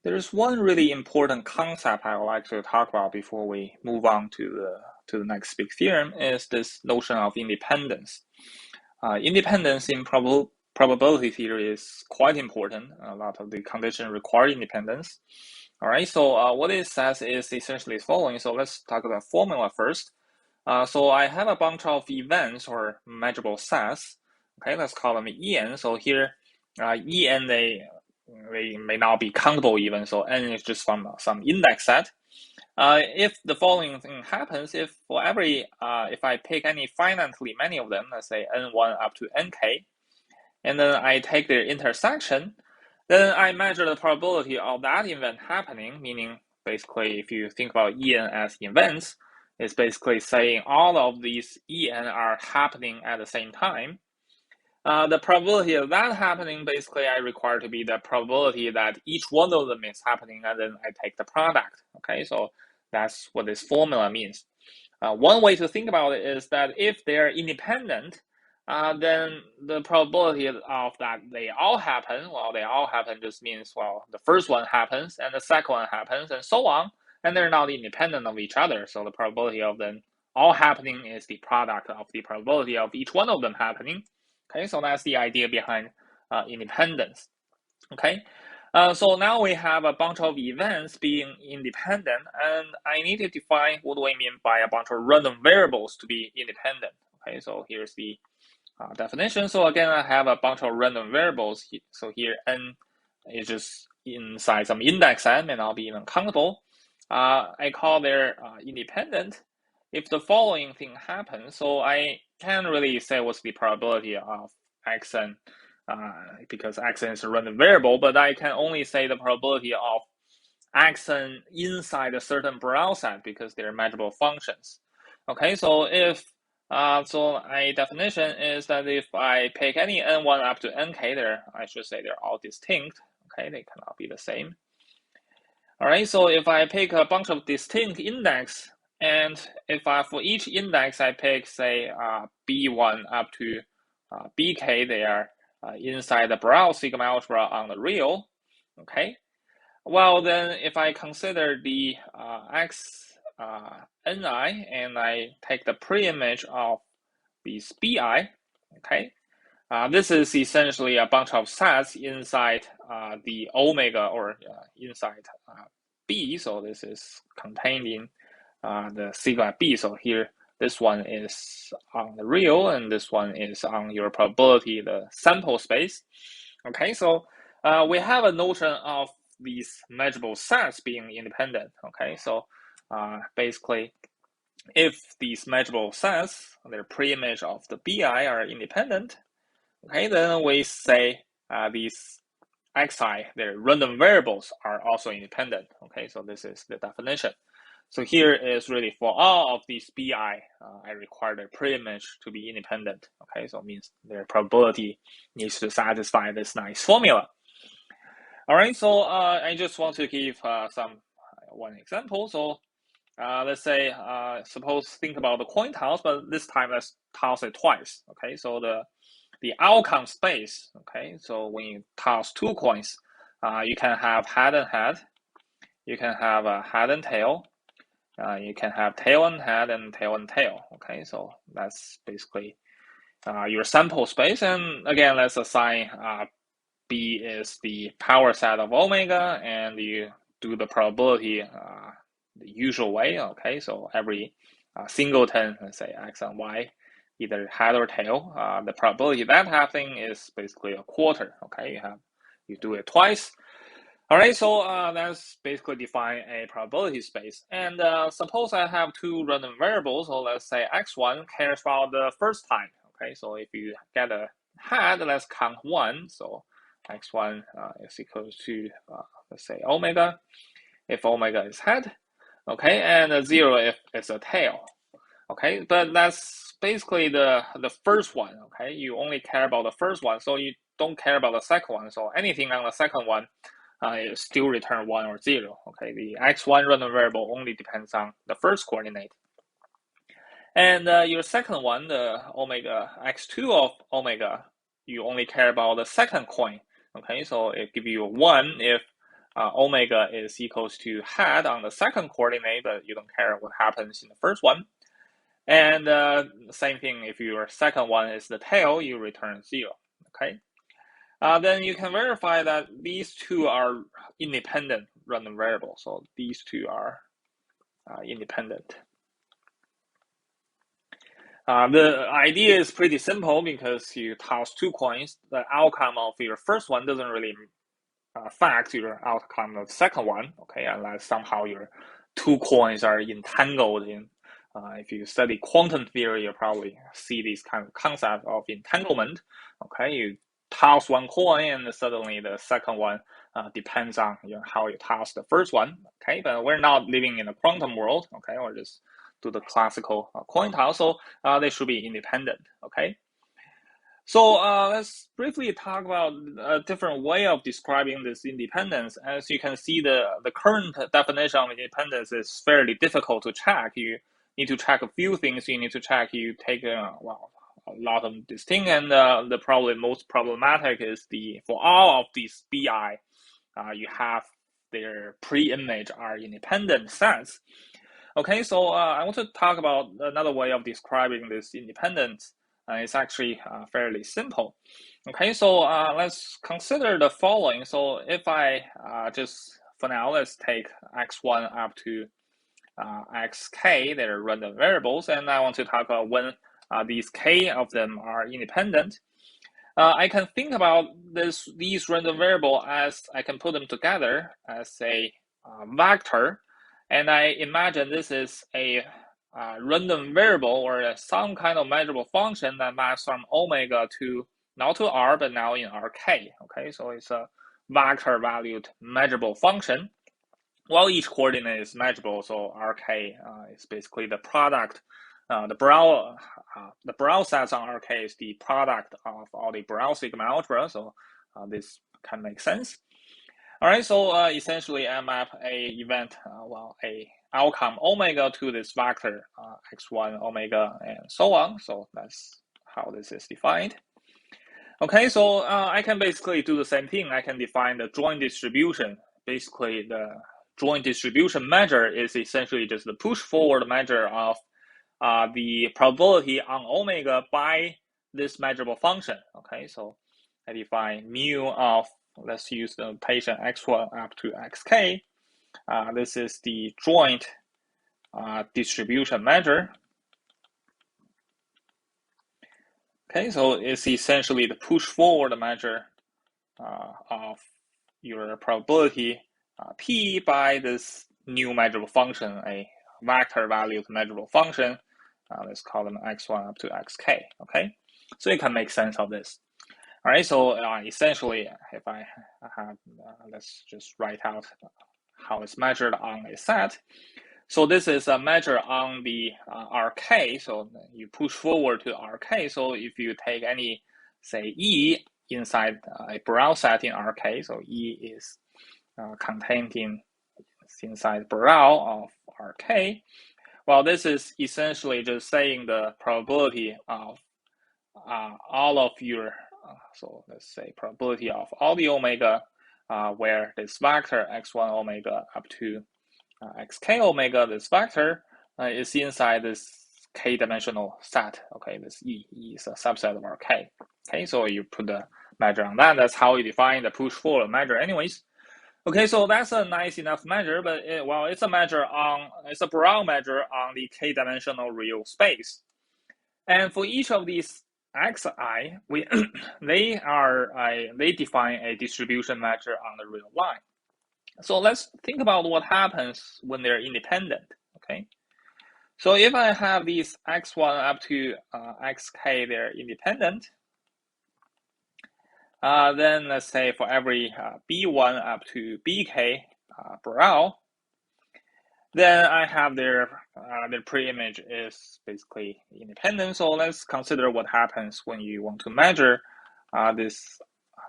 There's one really important concept I would like to talk about before we move on to the next big theorem is this notion of independence. Independence in probability theory is quite important. A lot of the conditions require independence. All right, so what it says is essentially the following. So let's talk about formula first. So I have a bunch of events or measurable sets. Okay, let's call them En. So here, En they may not be countable even. So N is just from some index set. If the following thing happens, if for every if I pick any finitely many of them, let's say n1 up to nk, and then I take their intersection, then I measure the probability of that event happening, meaning basically if you think about En as events, it's basically saying all of these En are happening at the same time. The probability of that happening, basically, I require to be the probability that each one of them is happening, and then I take the product. Okay, so that's what this formula means. One way to think about it is that if they're independent, then the probability of that they all happen, well, they all happen just means, well, the first one happens, and the second one happens, and so on, and they're not independent of each other. So the probability of them all happening is the product of the probability of each one of them happening. Okay, so that's the idea behind independence. Okay, so now we have a bunch of events being independent, and I need to define what do I mean by a bunch of random variables to be independent. Okay, so here's the definition. So again, I have a bunch of random variables. So here n is just inside some index n, may not be even countable. I call their independent if the following thing happens. So I can't really say what's the probability of xn because xn is a random variable, but I can only say the probability of xn inside a certain Borel set because they're measurable functions. Okay, so if so a definition is that if I pick any n1 up to nk, I should say they're all distinct. Okay, they cannot be the same. All right, so if I pick a bunch of distinct index, and if for each index I pick, say, b1 up to bk, they are inside the Borel sigma algebra on the real. Okay, well then if I consider the x ni and I take the preimage of these bi, okay, this is essentially a bunch of sets inside the omega or inside B. So this is contained in the sigma B. So here, this one is on the real, and this one is on your probability, the sample space. Okay, so we have a notion of these measurable sets being independent. Okay, so basically, if these measurable sets, their preimage of the BI are independent, okay, then we say these xi, their random variables, are also independent. Okay, so this is the definition. So here is really for all of these BI, I require their preimage to be independent. Okay, so it means their probability needs to satisfy this nice formula. All right, so I just want to give one example. So let's say, suppose think about the coin toss, but this time let's toss it twice. Okay, so the outcome space. Okay, so when you toss two coins, you can have head and head, you can have a head and tail, you can have tail and head and tail and tail. Okay, so that's basically your sample space. And again, let's assign B is the power set of omega, and you do the probability the usual way. Okay, so every singleton, let's say x and y, either head or tail, the probability of that happening is basically a quarter. Okay, you do it twice. All right, so that's basically define a probability space. And suppose I have two random variables. So let's say x1 cares about the first time. Okay, so if you get a head, let's count one. So x1 is equal to let's say omega, if omega is head. Okay, and 0 if it's a tail. Okay, but that's basically the first one. Okay, you only care about the first one, so you don't care about the second one. So anything on the second one, it still return 1 or 0. Okay, the x1 random variable only depends on the first coordinate. And your second one, the omega x2 of omega, you only care about the second coin. Okay, so it gives you 1 if omega is equals to head on the second coordinate, but you don't care what happens in the first one. And same thing, if your second one is the tail, you return 0, okay? Then you can verify that these two are independent random variables. So these two are independent. The idea is pretty simple because you toss 2 coins. The outcome of your first one doesn't really affect your outcome of the second one, okay, unless somehow your 2 coins are entangled in. If you study quantum theory, you probably see this kind of concept of entanglement. Okay, you toss 1 coin and suddenly the second one depends on how you toss the first one. Okay, but we're not living in a quantum world. Okay, we're just do the classical coin toss, so they should be independent. Okay. So let's briefly talk about a different way of describing this independence. As you can see, the current definition of independence is fairly difficult to check. You need to check a few things. You need to check, you take a lot of this thing, and the probably most problematic is for all of these BI, you have their pre-image are independent sets. Okay, so I want to talk about another way of describing this independence. It's actually fairly simple. Okay, so let's consider the following. So if I just, for now, let's take x1 up to xk, they're random variables, and I want to talk about when these k of them are independent. I can think about these random variables as I can put them together as a vector, and I imagine this is a random variable or some kind of measurable function that maps from omega to not to r but now in rk. Okay, so it's a vector valued measurable function. Well, each coordinate is measurable, so rk is basically the product. The Borel sets on rk is the product of all the Borel sigma algebra, so this can make sense. All right, so essentially I map a event, a outcome omega to this vector x1 omega and so on. So that's how this is defined. Okay, so I can basically do the same thing. I can define the joint distribution. Basically, the joint distribution measure is essentially just the push forward measure of the probability on omega by this measurable function. Okay, so I define mu of, let's use the notation x1 up to xk. This is the joint distribution measure. Okay, so it's essentially the push forward measure of your probability p by this new measurable function, a vector valued measurable function. Let's call them x1 up to xk. Okay, so you can make sense of this. All right, so essentially, if I have, let's just write out how it's measured on a set. So this is a measure on the rk, so you push forward to rk. So if you take any, say, E inside a Borel set in rk, so E is contained inside Borel of rk. Well, this is essentially just saying the probability of all of your, so let's say probability of all the omega where this vector x1 omega up to xk omega, this vector is inside this k-dimensional set. Okay, this E is a subset of rk. Okay, so you put the measure on that. That's how you define the push forward measure anyways. Okay, so that's a nice enough measure, but it's a measure it's a Borel measure on the k-dimensional real space. And for each of these xi, they define a distribution measure on the real line. So let's think about what happens when they're independent. Okay, so if I have these x1 up to xk, they're independent. Then let's say for every b1 up to bk Borel, then I have their pre-image is basically independent. So let's consider what happens when you want to measure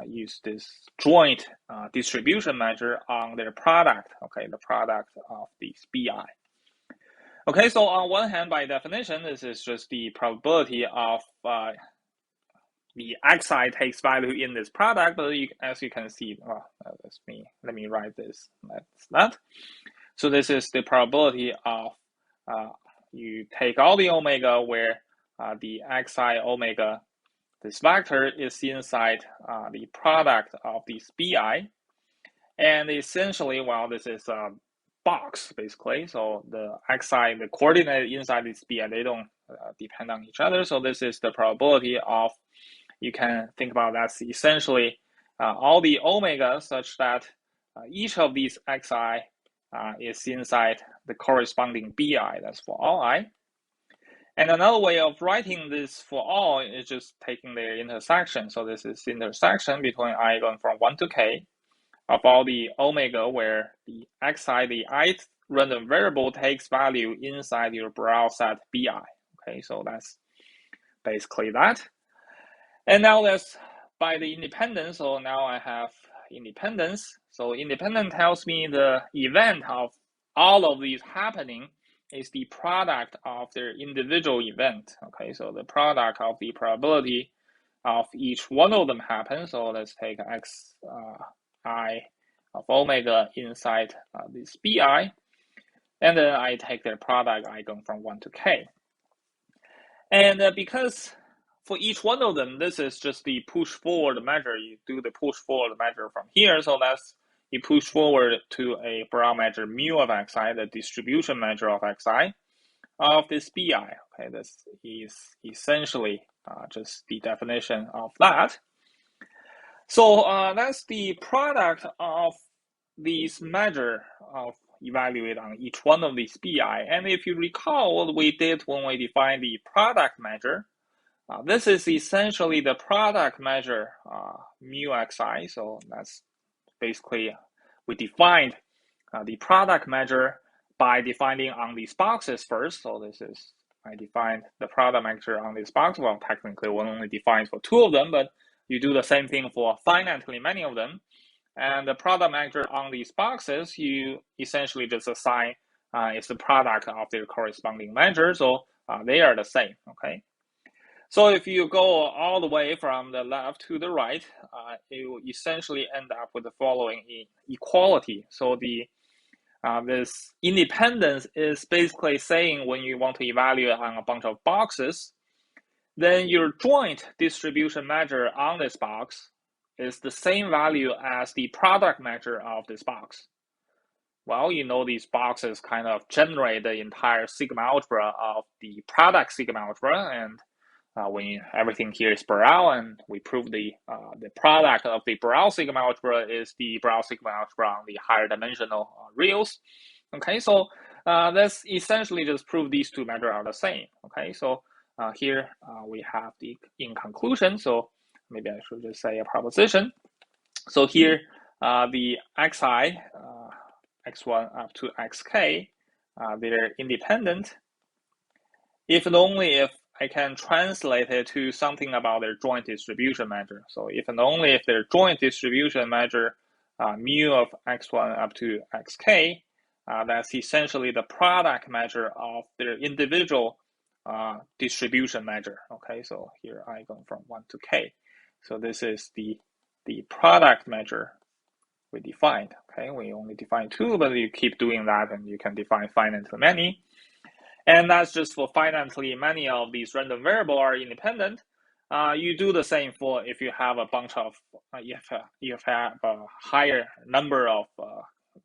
use this joint distribution measure on their product. Okay, the product of these BI. Okay, so on one hand, by definition, this is just the probability of the xi takes value in this product, but as you can see, let me write this. That's that. So this is the probability of you take all the omega where the xi omega, this vector is inside the product of these bi, and essentially, well, this is a box basically. So the xi, the coordinate inside this bi, they don't depend on each other. So this is the probability of, you can think about that's essentially all the omega such that each of these xi is inside the corresponding bi. That's for all I. And another way of writing this for all is just taking their intersection. So this is intersection between I going from 1 to k of all the omega where the xi, the ith random variable, takes value inside your Borel set bi. Okay, so that's basically that. And now let's by the independence. So now I have independence. So independent tells me the event of all of these happening is the product of their individual event. Okay, so the product of the probability of each one of them happen. So let's take xi of omega inside this bi, and then I take their product, I go from 1 to k. And because for each one of them, this is just the push forward measure. You do the push forward measure from here. So that's, you push forward to a Borel measure mu of xi, the distribution measure of xi of this bi. Okay, this is essentially just the definition of that. So that's the product of these measure of evaluate on each one of these bi. And if you recall what we did when we defined the product measure, this is essentially the product measure mu xi. So that's basically, we defined the product measure by defining on these boxes first. So this is, I defined the product measure on this box. Well, technically one only defines for 2 of them, but you do the same thing for finitely many of them. And the product measure on these boxes, you essentially just assign it's the product of their corresponding measure. So they are the same, okay? So if you go all the way from the left to the right, it will essentially end up with the following equality. So the this independence is basically saying when you want to evaluate on a bunch of boxes, then your joint distribution measure on this box is the same value as the product measure of this box. Well, you know, these boxes kind of generate the entire sigma algebra of the product sigma algebra, and when everything here is Borel, and we prove the product of the Borel sigma algebra is the Borel sigma algebra on the higher dimensional reals. Okay, so let's essentially just prove these 2 measures are the same. Okay, so here we have the in conclusion. So maybe I should just say a proposition. So here the xi, x1 up to xk, they're independent if and only if I can translate it to something about their joint distribution measure. So if and only if their joint distribution measure mu of x1 up to xk, that's essentially the product measure of their individual distribution measure. Okay, so here I go from 1 to k. So this is the product measure we defined. Okay, we only define 2, but you keep doing that and you can define finitely many. And that's just for finitely many of these random variables are independent. You do the same for if you have a bunch of, you have a higher number of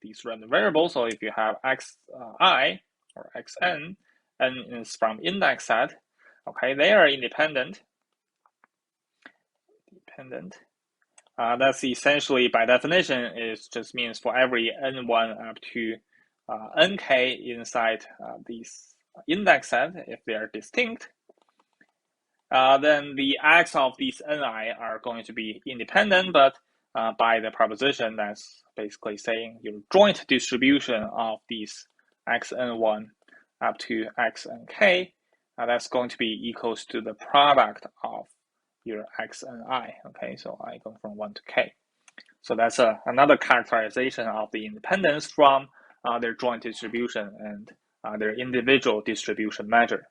these random variables. So if you have xi or xn, n is from index set, okay, they are independent. That's essentially, by definition, it just means for every n1 up to nk inside these index set, if they are distinct, then the x of these ni are going to be independent, but by the proposition, that's basically saying your joint distribution of these xn1 up to xnk, that's going to be equals to the product of your xni. Okay, so I go from 1 to k. So that's another characterization of the independence from their joint distribution and their individual distribution measure.